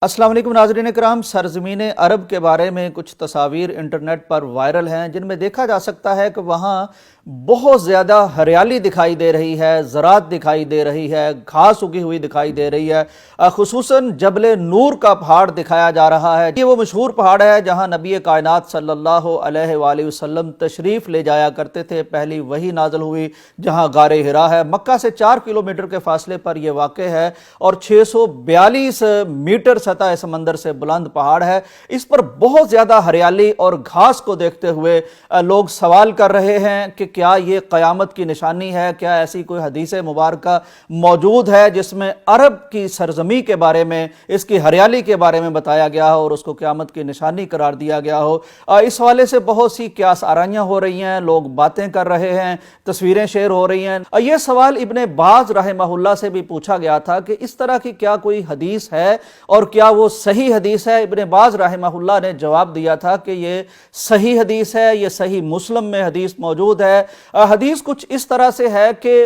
अस्सलाम वालेकुम नाज़रीन इकराम। सरज़मीन अरब के बारे में कुछ तस्वीर इंटरनेट पर वायरल हैं जिनमें देखा जा सकता है कि वहाँ बहुत ज़्यादा हरियाली दिखाई दे रही है, ज़रात दिखाई दे रही है, घास उगी हुई दिखाई दे रही है। खुसूसन जबल नूर का पहाड़ दिखाया जा रहा है। ये वो मशहूर पहाड़ है जहाँ नबी कायनात सल्लल्लाहु अलैहि वसल्लम तशरीफ़ ले जाया करते थे। पहली वही नाज़िल हुई जहाँ गारे हिरा है। मक्का से 4 किलोमीटर के फासले पर यह वाक़ है और 642 मीटर सतह समंदर से बुलंद पहाड़ है। इस पर बहुत ज़्यादा हरियाली और घास को देखते हुए लोग सवाल कर रहे हैं कि क्या ये क़यामत की निशानी है? क्या ऐसी कोई हदीस मुबारका मौजूद है जिसमें अरब की सरजमी के बारे में, इसकी हरियाली के बारे में बताया गया हो और उसको क़यामत की निशानी करार दिया गया हो? इस हवाले से बहुत सी क्यास आराइयाँ हो रही हैं, लोग बातें कर रहे हैं, तस्वीरें शेयर हो रही हैं। ये सवाल इब्ने बाज रहमहुल्लाह से भी पूछा गया था कि इस तरह की क्या कोई हदीस है और क्या वो सही हदीस है? इब्ने बाज रहमहुल्लाह ने जवाब दिया था कि ये सही हदीस है, ये सही मुस्लिम में हदीस मौजूद है। हदीस कुछ इस तरह से है कि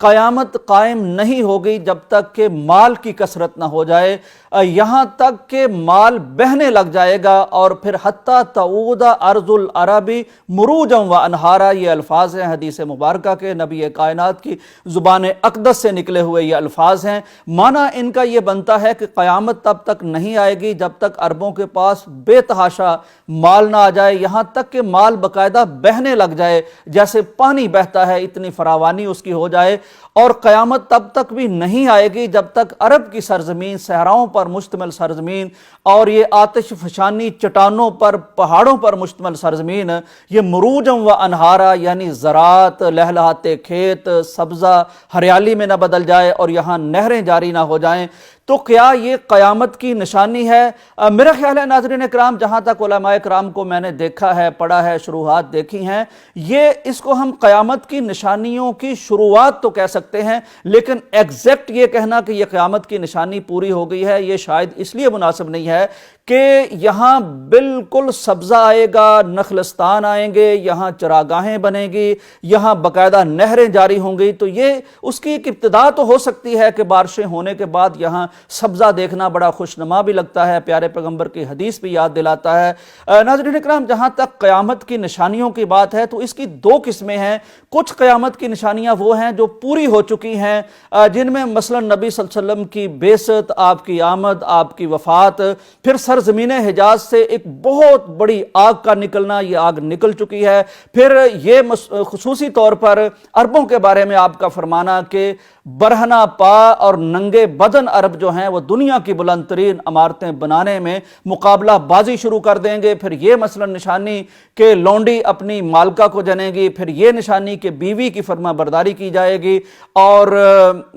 क़यामत कायम नहीं होगी जब तक कि माल की कसरत ना हो जाए, यहाँ तक कि माल बहने लग जाएगा और फिर हत्ता तऊदा अर्जुल अरबी मुरूजम व अनहारा। ये अल्फाज हैं हदीस मुबारका के, नबी कायनात की ज़ुबान अक़दस से निकले हुए ये अल्फाज हैं। माना इनका ये बनता है कि क़यामत तब तक नहीं आएगी जब तक अरबों के पास बेतहाशा माल ना आ जाए, यहाँ तक कि माल बाकायदा बहने लग जाए, जैसे पानी बहता है इतनी फरावानी उसकी हो जाए। और क़यामत तब तक भी नहीं आएगी जब तक अरब की सरजमीन, सहराओं पर मुश्तमिल सरजमीन और ये आतिश फशानी चट्टानों पर, पहाड़ों पर मुश्तमिल सरजमीन, ये मुरूजम व अनहारा यानी ज़रात, लहलहाते खेत, सब्ज़ा, हरियाली में न बदल जाए और यहाँ नहरें जारी ना हो जाएं। तो क्या ये क़यामत की निशानी है? मेरा ख्याल है नाज़रीन इकराम, जहाँ तक उलमाए इकराम को मैंने देखा है, पढ़ा है, शुरुआत देखी हैं, ये इसको हम क़यामत की निशानियों की शुरुआत तो कह सकते हैं, लेकिन एग्जैक्ट ये कहना कि ये क़यामत की निशानी पूरी हो गई है, ये शायद इसलिए मुनासिब नहीं है कि यहाँ बिल्कुल सब्ज़ा आएगा, नखलस्तान आएंगे, यहाँ चरागाहें बनेंगी, यहाँ बाकायदा नहरें जारी होंगी। तो ये उसकी एक इब्तिदा तो हो सकती है कि बारिशें होने के बाद यहाँ सब्ज़ा देखना बड़ा खुशनुमा भी लगता है, प्यारे पैगंबर की हदीस भी याद दिलाता है। नाज़रीन इकराम, जहाँ तक क़यामत की निशानियों की बात है तो इसकी दो किस्में हैं। कुछ क़यामत की निशानियाँ वो हैं जो पूरी हो चुकी हैं, जिनमें मसलन नबी सल्लल्लाहु अलैहि वसल्लम की बेसत, आपकी आमद, आपकी वफ़ात, फिर सरज़मीन हिजाज से एक बहुत बड़ी आग का निकलना, ये आग निकल चुकी है। फिर ये खुसूसी तौर पर अरबों के बारे में आपका फरमाना कि बरहना पा और नंगे बदन अरब जो हैं वो दुनिया की बुलंद तरीन इमारतें बनाने में मुकाबला बाजी शुरू कर देंगे। फिर ये मसलन निशानी कि लौंडी अपनी मालका को जनेगी, फिर ये निशानी कि बीवी की फरमा बरदारी की जाएगी और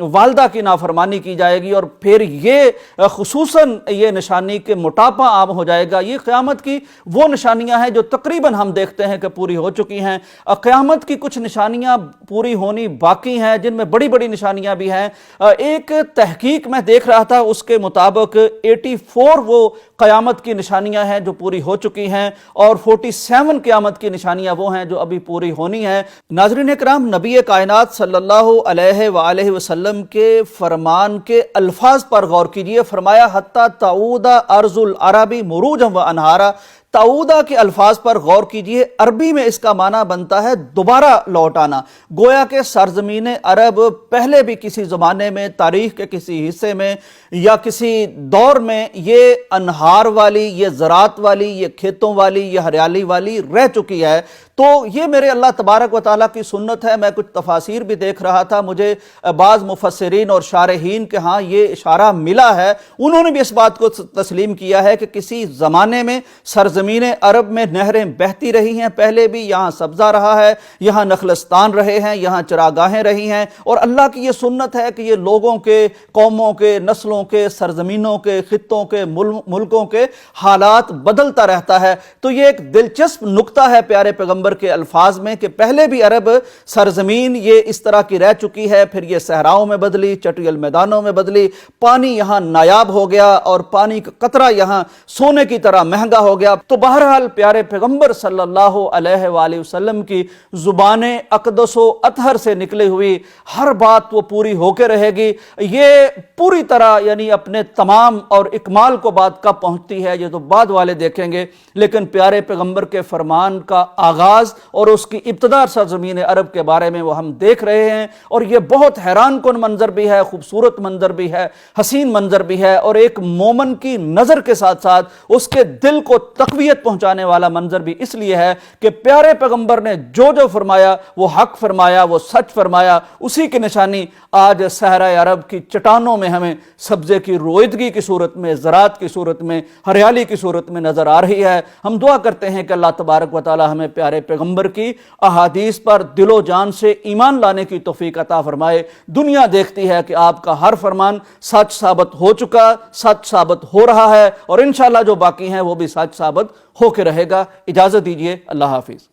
वालदा की नाफरमानी की जाएगी, और फिर ये खुसूसन ये निशानी कि मोटापा आम हो जाएगा। ये क़यामत की वो निशानियां हैं जो तकरीबन हम देखते हैं कि पूरी हो चुकी हैं। क़यामत की कुछ निशानियां पूरी होनी बाकी हैं जिनमें बड़ी बड़ी निशानियां भी हैं। एक तहकीक मैं देख रहा था, उसके मुताबिक 84 वो क़यामत की निशानियां हैं जो पूरी हो चुकी हैं और 47 क़यामत की निशानियां वो हैं जो अभी पूरी होनी है। नाज़रीन इकराम, नबी कायनात सल्लल्लाहु अलैहि वसल्लम के फरमान के अल्फाज पर गौर कीजिए। फरमाया हत्ता तऊदा अर्जुल अरबी मुरूजम व अनहारा। ताऊदा के अल्फाज पर गौर कीजिए। अरबी में इसका माना बनता है दोबारा लौट आना। गोया के सरजमीन अरब पहले भी किसी ज़माने में, तारीख के किसी हिस्से में या किसी दौर में ये अनहार वाली, ये ज़रात वाली, ये खेतों वाली, ये हरियाली वाली रह चुकी है। तो ये मेरे अल्लाह तबारक व तआला की सुन्नत है। मैं कुछ तफासिर भी देख रहा था, मुझे बाज़ मुफस्सिरीन और शारहीन के हाँ ये इशारा मिला है, उन्होंने भी इस बात को तस्लीम किया है कि किसी ज़माने में सरजमीन अरब में नहरें बहती रही हैं, पहले भी यहाँ सब्ज़ा रहा है, यहाँ नखलस्तान रहे हैं, यहाँ चरागाहें रही हैं, और अल्लाह की ये सुन्नत है कि ये लोगों के, कौमों के, नस्लों के, सरजमीनों के, खित्तों के, मुल्कों के हालात बदलता रहता है। तो ये एक दिलचस्प नुक्ता है प्यारे पैगंबर پیغمبر کے الفاظ میں کہ پہلے بھی عرب سرزمین یہ اس طرح کی رہ چکی ہے، پھر یہ صحراؤں میں بدلی، چٹیل میدانوں میں بدلی، پانی یہاں نایاب ہو گیا اور پانی کا قطرہ یہاں سونے کی طرح مہنگا ہو گیا۔ تو بہرحال پیارے پیغمبر صلی اللہ علیہ وآلہ وسلم کی زبان اقدس و اطہر سے نکلی ہوئی ہر بات وہ پوری ہو کے رہے گی۔ یہ پوری طرح یعنی اپنے تمام اور اکمال کو بات کب پہنچتی ہے یہ تو بعد والے دیکھیں گے، لیکن پیارے پیغمبر کے فرمان کا آغاز اور اس کی ابتدا سرزمین عرب کے بارے میں وہ ہم دیکھ رہے ہیں، اور یہ بہت حیران کن منظر بھی ہے، خوبصورت منظر بھی ہے، حسین منظر بھی ہے، اور ایک مومن کی نظر کے ساتھ ساتھ اس کے دل کو تقویت پہنچانے والا منظر بھی اس لیے ہے کہ پیارے پیغمبر نے جو جو فرمایا وہ حق فرمایا، وہ سچ فرمایا۔ اسی کی نشانی آج صحرائے عرب کی چٹانوں میں ہمیں سبزے کی رویدگی کی صورت میں، زراعت کی صورت میں، ہریالی کی صورت میں نظر آ رہی ہے۔ ہم دعا کرتے ہیں کہ اللہ تبارک و تعالی ہمیں پیارے پیغمبر کی احادیث پر دل و جان سے ایمان لانے کی توفیق عطا فرمائے۔ دنیا دیکھتی ہے کہ آپ کا ہر فرمان سچ ثابت ہو چکا، سچ ثابت ہو رہا ہے، اور انشاءاللہ جو باقی ہیں وہ بھی سچ ثابت ہو کے رہے گا۔ اجازت دیجیے، اللہ حافظ۔